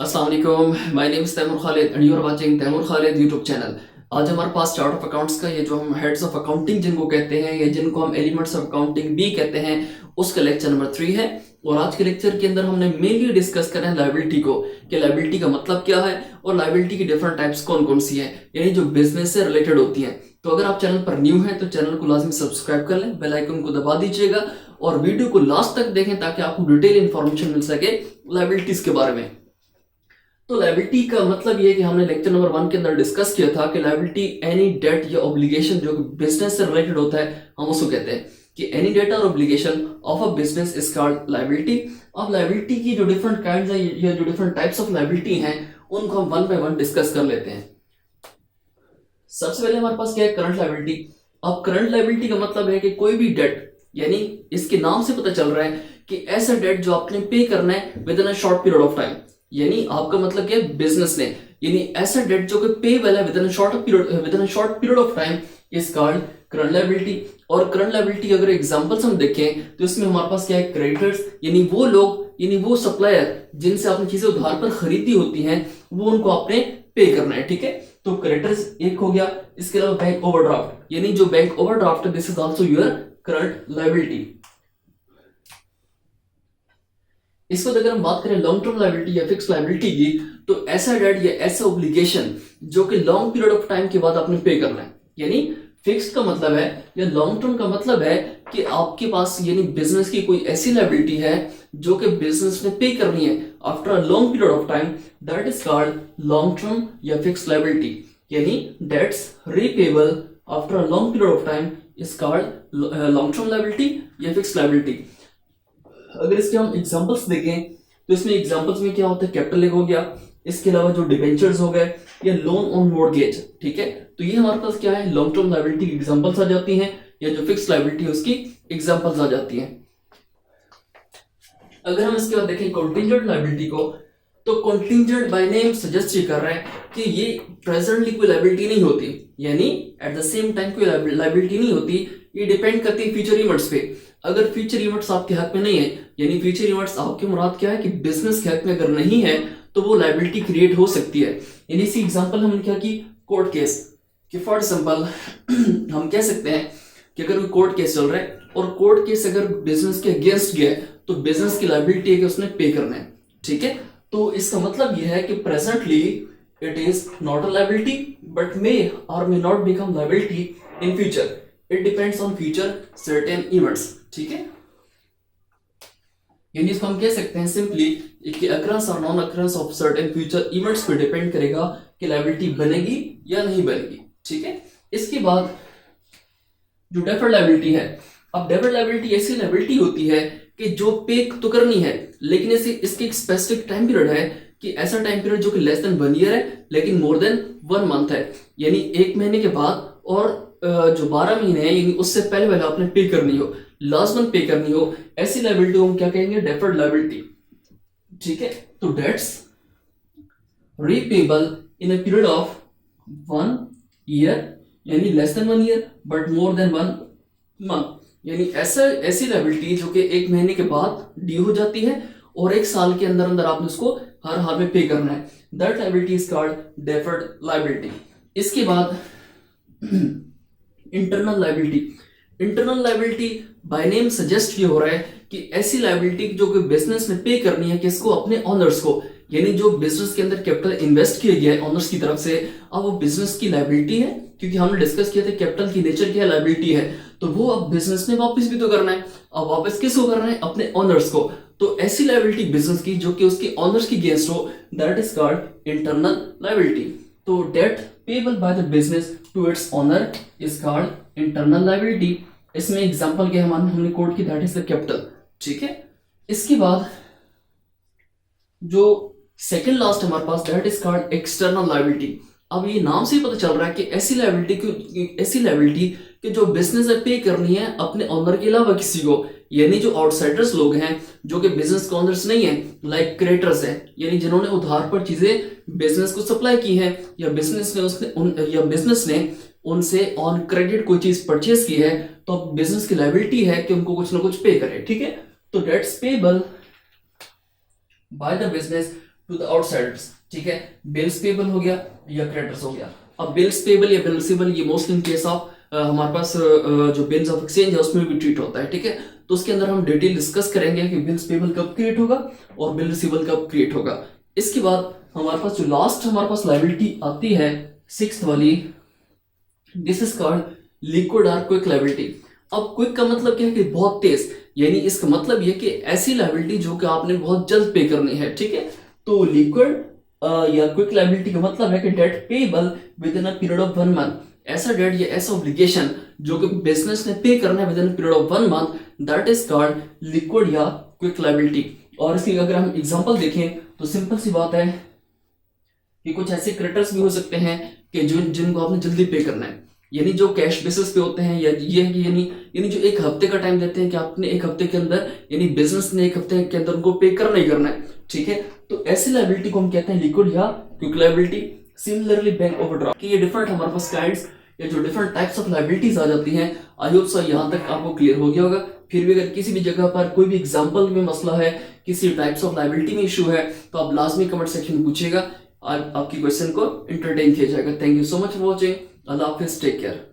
अस्सलाम वालेकुम, my name is Taimur Khalid and you are watching Taimur Khalid YouTube channel. आज हमारे पास चार्ट ऑफ अकाउंट्स का ये जो हम हेड्स ऑफ अकाउंटिंग जिनको कहते हैं या जिनको हम एलिमेंट्स ऑफ अकाउंटिंग भी कहते हैं, उसका लेक्चर नंबर 3 है। और आज के लेक्चर के अंदर हमने मेनली डिस्कस करें लायबिलिटी को, कि लायबिलिटी का मतलब क्या है और लायबिलिटी की डिफरेंट टाइप्स कौन कौन सी है, यानी जो बिजनेस से रिलेटेड होती हैं। तो अगर आप चैनल पर न्यू हैं तो चैनल को लाजमी सब्सक्राइब कर लें, बेल आइकन को दबा दीजिएगा और वीडियो को लास्ट तक देखें ताकि आपको डिटेल इंफॉर्मेशन मिल सके लायबिलिटीज के बारे में। तो लायबिलिटी का मतलब ये है कि हमने लेक्चर नंबर 1 के अंदर डिस्कस किया था कि लायबिलिटी एनी डेट या ऑब्लिगेशन जो बिजनेस से रिलेटेड होता है, हम उसको कहते हैं कि एनी डेट और obligation of a business is called liability. अब लायबिलिटी की जो डिफरेंट काइंड्स है या जो डिफरेंट टाइप्स ऑफ लायबिलिटी हैं, उनको हम वन बाय वन डिस्कस कर लेते हैं। सबसे पहले हमारे पास क्या है, करंट लायबिलिटी। अब करंट लायबिलिटी का मतलब है कि कोई भी डेट, यानी इसके नाम से पता चल रहा है कि ऐसा डेट जो आपने पे करना है with in a short period of time, यानी आपका मतलब क्या है, बिजनेस ने, यानी ऐसा डेट जो कि पेबल है with in a short period of time is called current liability. और करंट लायबिलिटी अगर एग्जांपल्स हम देखें तो इसमें हमारे पास क्या है, क्रेडिटर्स, यानी वो लोग, यानी वो सप्लायर जिनसे आपने चीजें उधार पर खरीदी होती हैं, वो उनको आपने पे करना है। ठीक है, तो क्रेडिटर्स एक हो गया। इसके अलावा बैंक ओवरड्राफ्ट, यानी जो bank overdraft, this is also your current liability. इस वक्त अगर हम बात करें लॉन्ग टर्म लायबिलिटी या फिक्स लायबिलिटी की, तो ऐसा डेट या ऐसा ऑब्लिगेशन जो कि लॉन्ग पीरियड ऑफ टाइम के बाद आपने पे करना है। यानी फिक्स्ड का मतलब है या लॉन्ग टर्म का मतलब है कि आपके पास यानी बिजनेस की कोई ऐसी लायबिलिटी है जो कि बिजनेस ने पे करनी है after a long period of time, that is called long term या फिक्स लायबिलिटी। यानी debts repayable after a long period of time is called long term liability या फिक्स लायबिलिटी। अगर इसके हम एग्जांपल्स देखें तो इसमें एग्जांपल्स में क्या होता है, कैपिटल एक हो गया, इसके अलावा जो डिबेंचर्स हो गए या लोन ऑन मॉर्गेज। ठीक है, तो ये हमारे पास क्या है, लॉन्ग टर्म लायबिलिटी की एग्जांपल्स आ जाती हैं, या जो फिक्स लायबिलिटी है उसकी एग्जांपल्स आ जाती हैं। अगर हम इसके बाद देखें कॉन्टिंजेंट लायबिलिटी को, तो कॉन्टिंजेंट बाय नेम सजेस्ट ये कर रहा है कि ये प्रेजेंटली कोई लायबिलिटी नहीं होती, यानी एट द सेम टाइम कोई लायबिलिटी नहीं होती, ये डिपेंड करती है फ्यूचर इवेंट्स पे। अगर फ्यूचर इवेंट्स आपके हक में नहीं है, यानी फ्यूचर इवेंट्स आपके मुराद क्या है कि बिजनेस के हक में अगर नहीं है, तो वो लायबिलिटी क्रिएट हो सकती है। यानी इसी एग्जांपल हमने क्या की, कोर्ट केस, कि फॉर एग्जांपल हम कह सकते हैं कि अगर कोई कोर्ट केस चल रहा है और कोर्ट केस अगर बिजनेस के अगेंस्ट गया है, तो बिजनेस की लायबिलिटी है कि उसने पे करना है। ठीक है, तो इसका मतलब यह है कि presently it is not a liability but may or may not become liability in future, it depends on future certain events. ठीक है, यानी इसको हम कह सकते हैं सिंपली कि अक्रंस और non अक्रंस of certain future events पे डिपेंड करेगा कि लायबिलिटी बनेगी या नहीं बनेगी। ठीक है, इसके बाद जो डेफर्ड लायबिलिटी है, अब डेफर्ड लायबिलिटी ऐसी लायबिलिटी होती है कि जो पे तो करनी है, लेकिन इसकी एक स्पेसिफिक टाइम पीरियड है, कि ऐसा टाइम पीरियड जो कि लेस देन 1 ईयर है लेकिन मोर देन 1 मंथ है, यानी 1 महीने के बाद और जो 12 महीने हैं यानी उससे पहले पहले आपने पे करनी हो, लास्ट मंथ पे करनी हो, ऐसी लायबिलिटी को हम क्या कहेंगे, डेफर्ड लायबिलिटी। ठीक है, तो debts repayable in a period of 1 year, यानी less than 1 year but more than 1 month, यानी ऐसी लायबिलिटी जो कि 1 महीने के बाद ड्यू हो जाती है और 1 साल के अंदर अंदर आपने उसको हर हाल में पे करना है, that liability is called deferred liability. इसके बाद internal liability. Internal liability by name suggest ये हो रहा है कि ऐसी लायबिलिटी जो कि बिजनेस में पे करनी है किसको, अपने ओनर्स को, यानी जो बिजनेस के अंदर कैपिटल इन्वेस्ट किया गया है ओनर्स की तरफ से, अब वो बिजनेस की लायबिलिटी है, क्योंकि हमने डिस्कस किया था कैपिटल की नेचर क्या है, लायबिलिटी है, तो वो अब बिजनेस ने वापस भी तो करना है। अब वापस किसको करना है, अपने ओनर्स को। तो ऐसी लायबिलिटी बिजनेस की जो कि उसके ओनर्स की अगेंस्ट हो, that is called internal liability. तो debt payable by the business to its owner is called internal liability. इसमें एग्जांपल क्या हमने कोट की, दैट इज द कैपिटल। ठीक है, इसके बाद जो सेकंड लास्ट हमारे पास, that is called external liability. अब ये नाम से ही पता चल रहा है कि ऐसी लायबिलिटी कि जो बिजनेस है पे करनी है अपने ओनर के अलावा किसी को, यानी जो आउटसाइडर्स लोग हैं जो कि बिजनेस के ओनर्स नहीं है, लाइक क्रेडिटर्स हैं, यानी जिन्होंने उधार पर चीजें बिजनेस को सप्लाई की है, या बिजनेस ने उनसे ऑन क्रेडिट कोई चीज परचेज की है, तो बिजनेस की लायबिलिटी है कि उनको कुछ ना कुछ पे करे। ठीक है, तो debts payable by the business to the outsiders, ठीक है। बिल्स पेबल हो गया या क्रेडिटर्स हो गया। अब बिल्स पेबल या बिल्स रिसीवेबल ये मोस्टली इन केस ऑफ हमारे पास जो बिल्स ऑफ एक्सचेंज है उसमें भी ट्रीट होता है, ठीक है। तो उसके अंदर हम डिटेल डिस्कस करेंगे कि बिल्स पेबल कब क्रिएट होगा और बिल रिसीवेबल कब क्रिएट होगा। इसके बाद हमारे पास जो लास्ट हमारे पास लायबिलिटी आती है सिक्स्थ वाली, दिस इज कॉल्ड लिक्विड और क्विक लायबिलिटी। अब क्विक का मतलब क्या है कि बहुत तेज, यानी इसका मतलब ये कि ऐसी लायबिलिटी जो कि आपने बहुत जल्द पे करनी है, ठीक है। तो लिक्विड या क्विक लायबिलिटी का मतलब है कि debt payable within a period of 1 month, ऐसा डेट या ऐसा ऑब्लिगेशन जो कि बिजनेस ने पे करना है with in period of 1 month, that is called liquid या क्विक लायबिलिटी। और इसकी अगर हम एग्जांपल देखें तो सिंपल सी बात है कि कुछ ऐसे क्रेडिटर्स भी हो सकते हैं कि जिनको आपने जल्दी पे करना है, यानी जो कैश बेसिस पे होते हैं, या ये है कि यानी जो एक हफ्ते का टाइम देते हैं कि आपने एक हफ्ते के अंदर, यानी बिजनेस ने एक हफ्ते के अंदर उनको पे करना ही करना है, ठीक है। तो ऐसी लायबिलिटी को हम कहते हैं लिक्विड या quick liability. Similarly bank overdraft की ये डिफरेंट हमारे पास काइंड्स या जो डिफरेंट टाइप्स ऑफ लायबिलिटीज आ जाती हैं। आई होप सो यहाँ तक आपको क्लियर हो गया होगा। फिर भी अगर किसी भी जगह पर कोई भी एग्जांपल में मसला है, किसी टाइप्स ऑफ लायबिलिटी में इशू है, तो आप लाजमी कमेंट सेक्शन में पूछिएगा, आपकी क्वेश्चन को इंटरटेन किया जाएगा। Thank you so much for watching. अल्लाह हाफिज, टेक केयर।